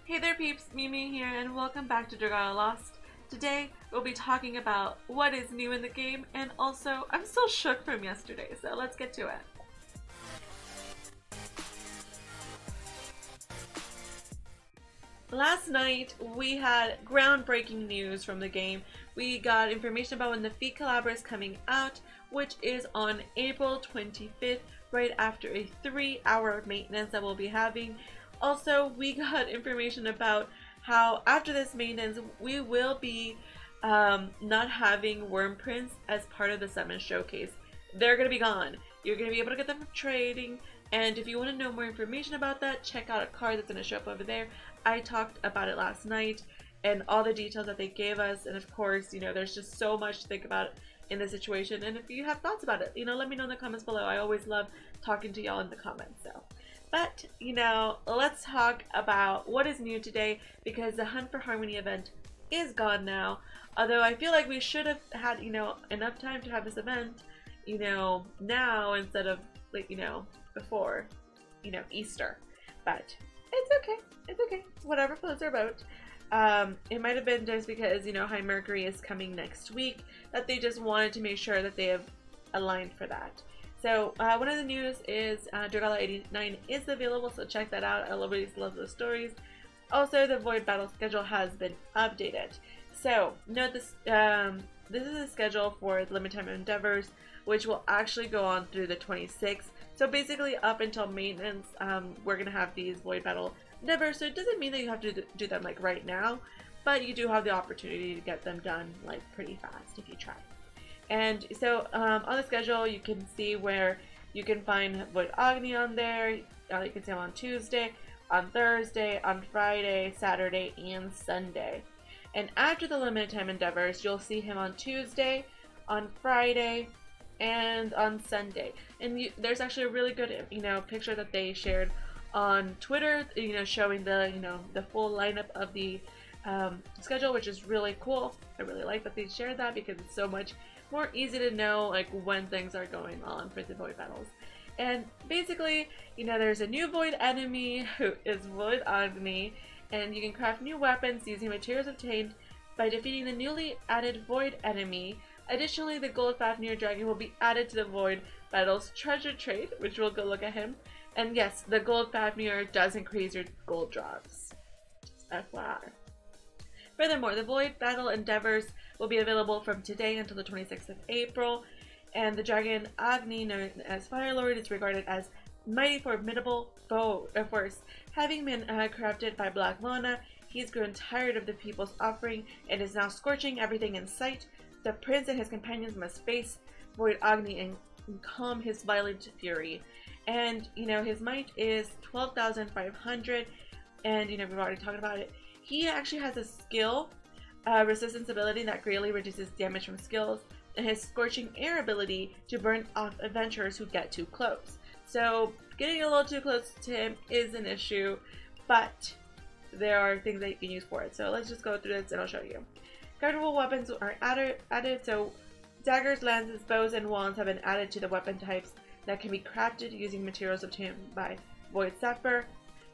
Hey there peeps, mewmew here and welcome back to Dragalia Lost. Today we'll be talking about what is new in the game and also I'm still shook from yesterday, so let's get to it. Last night we had groundbreaking news from the game. We got information about when the feat collabor is coming out, which is on April 25th, right after a 3-hour maintenance that we'll be having. Also, we got information about how after this maintenance, we will be not having wrymprint as part of the summon showcase. They're going to be gone. You're going to be able to get them from trading, and if you want to know more information about that, check out a card that's going to show up over there. I talked about it last night and all the details that they gave us, and of course, you know, there's just so much to think about in this situation, and if you have thoughts about it, you know, let me know in the comments below. I always love talking to y'all in the comments. But, you know, let's talk about what is new today, because the Hunt for Harmony event is gone now. Although I feel like we should have had, you know, enough time to have this event, you know, now instead of, like, you know, before, you know, Easter. But it's okay. It's okay. Whatever floats our boat. It might have been just because, you know, High Mercury is coming next week that they just wanted to make sure that they have aligned for that. So one of the news is Dragalia 89 is available, so check that out. I always love those stories. Also, the Void battle schedule has been updated. So note this: this is a schedule for the limited time endeavors, which will actually go on through the 26th. So basically, up until maintenance, we're gonna have these Void battle endeavors. So it doesn't mean that you have to do them like right now, but you do have the opportunity to get them done like pretty fast if you try. And so on the schedule, you can see where you can find Void Agni on there. You can see him on Tuesday, on Thursday, on Friday, Saturday, and Sunday. And after the limited time endeavors, you'll see him on Tuesday, on Friday, and on Sunday. And there's actually a really good, you know, picture that they shared on Twitter, you know, showing the, you know, the full lineup of the schedule, which is really cool. I really like that they shared that because it's so much more easy to know like when things are going on for the Void battles. And basically, you know, there's a new Void enemy who is Void Agni, and you can craft new weapons using materials obtained by defeating the newly added Void enemy. Additionally, the Gold Fafnir Dragon will be added to the Void battles treasure trade, which we'll go look at him. And yes, the Gold Fafnir does increase your gold drops. Just FYI. Furthermore, the Void battle endeavors will be available from today until the 26th of April, and the dragon Agni, known as Fire Lord, is regarded as mighty formidable foe. Of course, having been corrupted by Black Luna, he's grown tired of the people's offering and is now scorching everything in sight. The prince and his companions must face Void Agni and calm his violent fury. And, you know, his might is 12,500, and, you know, we've already talked about it. He actually has a skill resistance ability that greatly reduces damage from skills, and his scorching air ability to burn off adventurers who get too close. So getting a little too close to him is an issue, but there are things that you can use for it. So let's just go through this and I'll show you. Craftable weapons are added, so daggers, lances, bows, and wands have been added to the weapon types that can be crafted using materials obtained by Void Sapphire.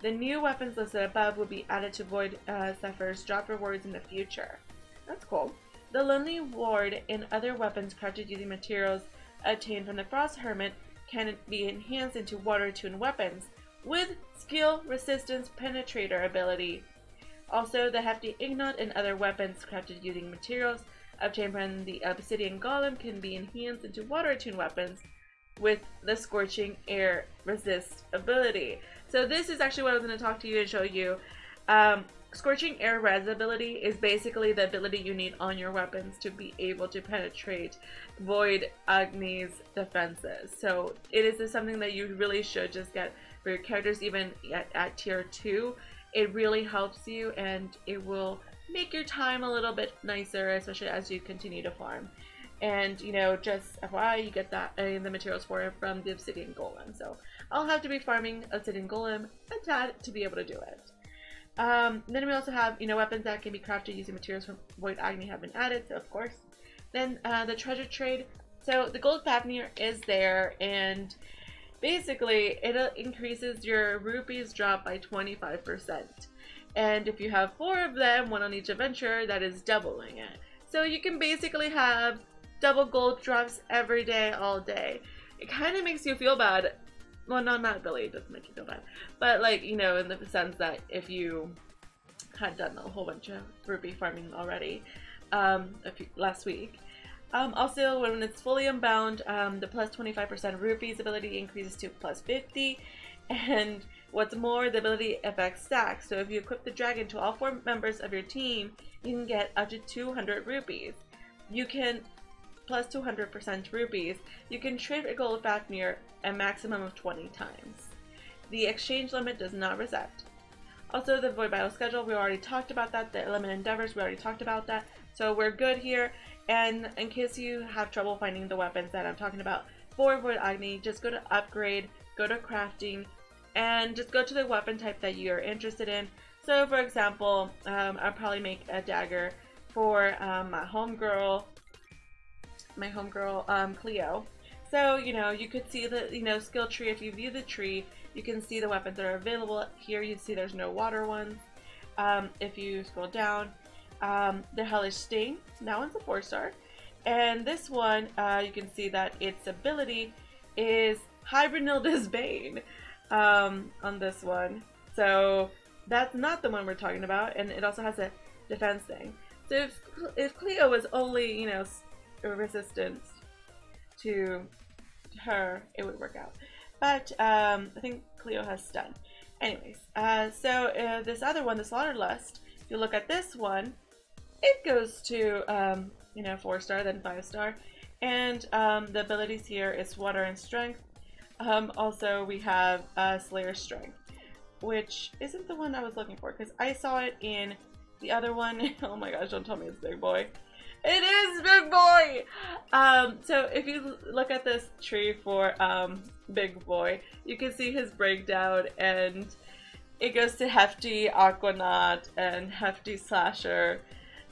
The new weapons listed above will be added to Void Sapphire's drop rewards in the future. That's cool. The Lonely Ward and other weapons crafted using materials obtained from the Frost Hermit can be enhanced into water-tuned weapons with skill, resistance, penetrator ability. Also, the Hefty Ignot and other weapons crafted using materials obtained from the Obsidian Golem can be enhanced into water-tuned weapons with the Scorching Air Resist ability. So this is actually what I was going to talk to you and show you. Scorching Air Res ability is basically the ability you need on your weapons to be able to penetrate Void Agni's defenses. So it is something that you really should just get for your characters, even at tier 2. It really helps you and it will make your time a little bit nicer, especially as you continue to farm. And, you know, just FYI, you get that the materials for it from the Obsidian Golem. So I'll have to be farming Obsidian Golem a tad to be able to do it. Then we also have, you know, weapons that can be crafted using materials from Void Agni have been added, so of course. Then the treasure trade. So the Gold Fafnir is there, and basically it increases your rupees drop by 25. And if you have 4 of them, 1 on each adventure, that is doubling it. So you can basically have double gold drops every day, all day. It kind of makes you feel bad. Well, no, not really, it doesn't make you feel bad. But like, you know, in the sense that if you had done a whole bunch of rupee farming already last week. Also, when it's fully unbound, the plus 25% rupees ability increases to plus 50. And what's more, the ability affects stacks. So if you equip the dragon to all 4 members of your team, you can get up to 200 rupees. You can, plus 200% rupees, you can trade a gold Fafnir a maximum of 20 times. The exchange limit does not reset. Also, the Void Battle schedule, we already talked about that. The Element Endeavors, we already talked about that. So we're good here. And in case you have trouble finding the weapons that I'm talking about for Void Agni, just go to Upgrade, go to Crafting, and just go to the weapon type that you're interested in. So for example, I'll probably make a dagger for my homegirl Cleo. So, you know, you could see the, you know, skill tree. If you view the tree, you can see the weapons that are available. Here you see there's no water ones. If you scroll down, the Hellish Sting, that one's a 4-star. And this one, you can see that its ability is Hybernilda's Bane on this one. So that's not the one we're talking about, and it also has a defense thing. So if Cleo was only, you know, resistant to her, it would work out. But I think Cleo has stun. Anyways, so this other one, the Slaughterlust, if you look at this one, it goes to you know, 4-star, then 5-star, and the abilities here is Water and Strength. Also, we have Slayer Strength, which isn't the one I was looking for because I saw it in the other one. Oh my gosh! Don't tell me it's Big Boy. It is Big Boy! So if you look at this tree for Big Boy, you can see his breakdown, and it goes to Hefty, Aquanaut, and Hefty Slasher.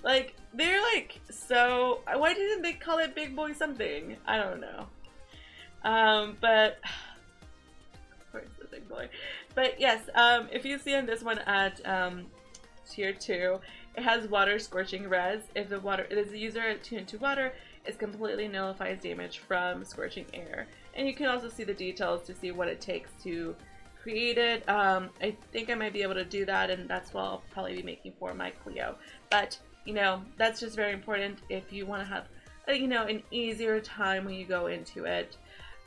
Like, they're like, so, why didn't they call it Big Boy something? I don't know. But, of course the Big Boy. But yes, if you see on this one at tier 2, it has water scorching res. If the user attuned to water, it completely nullifies damage from scorching air. And you can also see the details to see what it takes to create it. I think I might be able to do that, and that's what I'll probably be making for my Cleo. But, you know, that's just very important if you want to have, you know, an easier time when you go into it.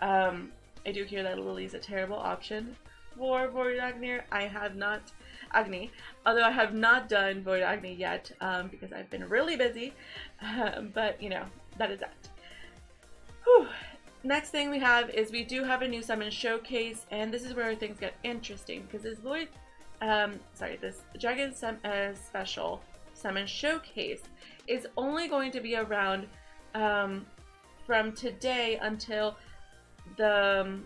I do hear that Lily's a terrible option for Void Agni. Agni, although I have not done Void Agni yet because I've been really busy, but you know, that is that. Whew. Next thing we have is we do have a new summon showcase, and this is where things get interesting because this this Dragon Special Summon Showcase is only going to be around from today until the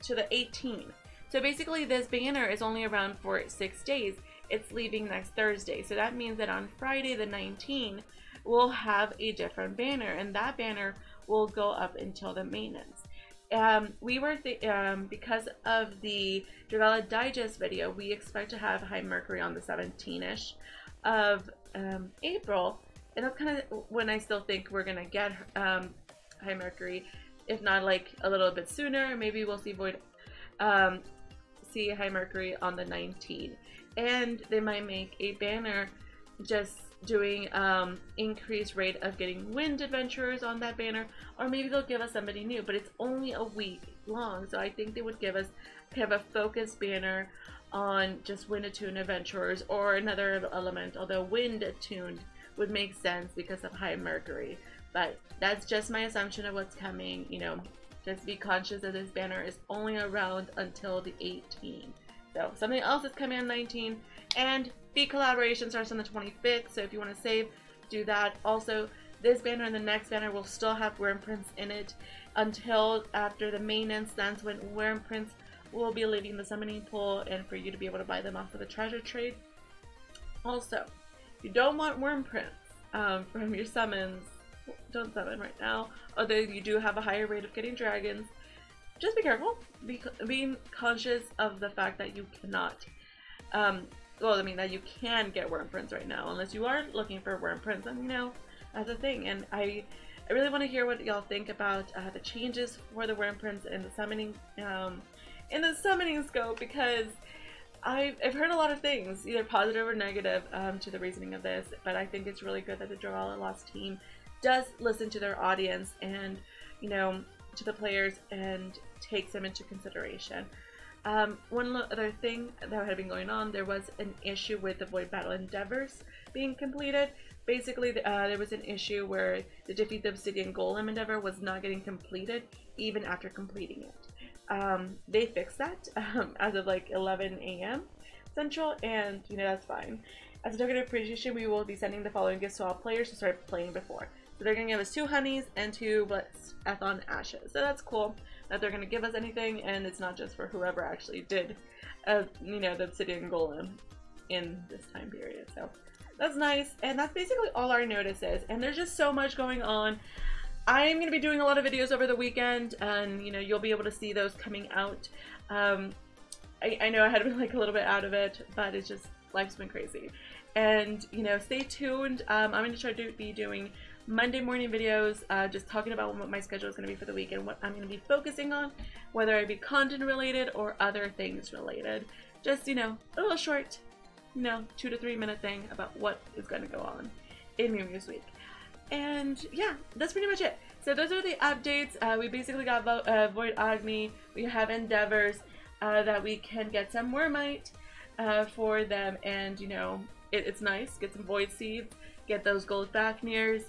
18th. So basically this banner is only around for 6 days. It's leaving next Thursday. So that means that on Friday the 19th, we'll have a different banner, and that banner will go up until the maintenance. We were, because of the Dragalia Digest video, we expect to have High Mercury on the 17th-ish of April. And that's kind of when I still think we're going to get High Mercury. If not, like, a little bit sooner, maybe we'll see see High Mercury on the 19th. And they might make a banner just doing increased rate of getting wind adventurers on that banner, or maybe they'll give us somebody new, but it's only a week long, so I think they would give us kind of a focused banner on just wind attuned adventurers or another element, although wind attuned would make sense because of High Mercury. But that's just my assumption of what's coming. You know, just be conscious that this banner is only around until the 18th. So something else is coming on 19th, and the collaboration starts on the 25th. So if you want to save, do that. Also, this banner and the next banner will still have wrymprint in it until after the maintenance. That's when wrymprint will be leaving the summoning pool, and for you to be able to buy them off of the treasure trade. Also, if you don't want wrymprint from your summons, don't summon right now, although you do have a higher rate of getting dragons. just be careful. Being conscious of the fact that you cannot, well, I mean that you can get wyrmprints right now, unless you are looking for wyrmprints, then you know, that's a thing. And I really want to hear what y'all think about the changes for the wyrmprints in the summoning, scope, because I've heard a lot of things, either positive or negative, to the reasoning of this, but I think it's really good that the Dragalia Lost team does listen to their audience and, you know, to the players and takes them into consideration. One other thing that had been going on, there was an issue with the Void Battle Endeavors being completed. Basically, there was an issue where the Defeat the Obsidian Golem Endeavor was not getting completed even after completing it. They fixed that as of like 11 a.m. Central, and you know, that's fine. As a token of appreciation, we will be sending the following gifts to all players who started playing before. So they're going to give us 2 honeys and 2 Blitzathon ashes. So that's cool that they're going to give us anything, and it's not just for whoever actually did, you know, the Obsidian Golem in this time period. So that's nice, and that's basically all our notices. And there's just so much going on. I'm going to be doing a lot of videos over the weekend, and you know, you'll be able to see those coming out. I know I had been like a little bit out of it, but it's just, life's been crazy. And you know, stay tuned. I'm going to try to be doing Monday morning videos, just talking about what my schedule is going to be for the week and what I'm going to be focusing on, whether it be content related or other things related. Just, you know, a little short, you know, 2 to 3 minute thing about what is going to go on in mewmew week. And yeah, that's pretty much it. So those are the updates. We basically got Void Agni. We have endeavors that we can get some Wyrmite for them, and you know, it's nice. Get some Void Seeds, get those gold Fafnirs.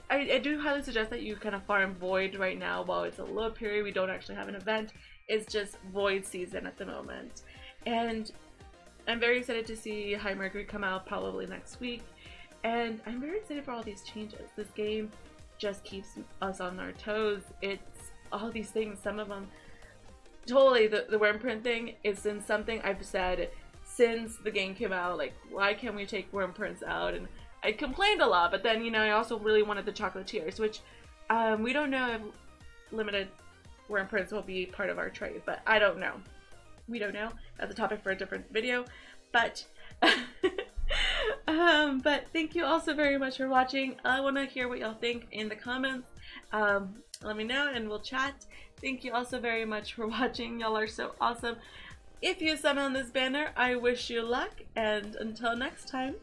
I do highly suggest that you kind of farm Void right now while it's a low period. We don't actually have an event. It's just Void season at the moment. And I'm very excited to see High Mercury come out probably next week. And I'm very excited for all these changes. This game just keeps us on our toes. It's all these things, some of them, totally the wyrmprint thing is in something I've said since the game came out, like, why can't we take wyrmprints out? And I complained a lot, but then, you know, I also really wanted the chocolatiers, which we don't know if limited wyrmprints will be part of our trade, but I don't know. We don't know. That's a topic for a different video, but but thank you all so very much for watching. I want to hear what y'all think in the comments. Let me know and we'll chat. Thank you all so very much for watching. Y'all are so awesome. If you summon this banner, I wish you luck, and until next time,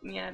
meow.